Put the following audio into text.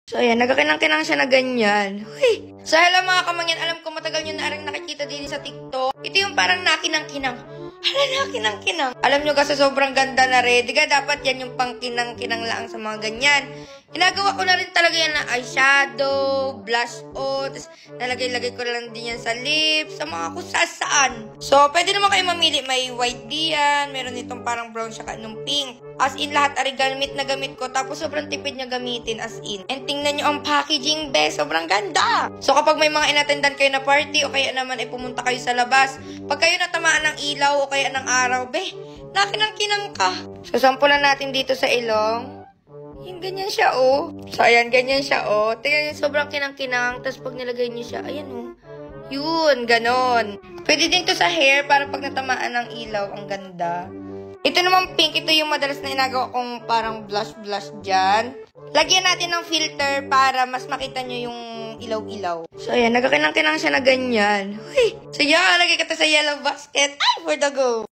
So, ayan, nagkakinang-kinang siya na ganyan. Uy! So, hello mga kamangyan. Alam ko matagal nyo na rin nakikita din sa TikTok. Ito yung parang nakinang-kinang. Hala, nakinang-kinang. Alam nyo kasi sobrang ganda na rin. Diga, dapat yan yung pang kinang-kinang lang sa mga ganyan. Ginagawa ko na rin talaga yan na eyeshadow, blush on, tapos nalagay-lagay ko lang din yan sa lips, sa mga kusasaan. So, pwede naman kayo mamili. May white diyan, meron itong parang brown siya nung pink. As in, lahat ari gamit na gamit ko. Tapos, sobrang tipid niya gamitin as in. And tingnan nyo ang packaging, be. Sobrang ganda. So, kapag may mga inattendan kayo na party o kaya naman ay pumunta kayo sa labas, pag kayo natamaan ng ilaw o kaya ng araw, be, nakinang-kinang ka. So, sampulan natin dito sa ilong. Yung ganyan siya, oh. So, ayan, ganyan siya, oh. Tingnan nyo, sobrang kinang-kinang. Tapos, pag nilagay nyo siya, ayan, oh. Yun, ganon. Pwede din to sa hair para pag natamaan ng ilaw, ang ganda. Ito naman pink, ito yung madalas na inagawa kong parang blush-blush dyan. Lagyan natin ng filter para mas makita nyo yung ilaw-ilaw. So, ayan, nagkakinang-kinang siya na ganyan. Uy! So, yan, lagay ka to sa yellow basket. Ay, for the go!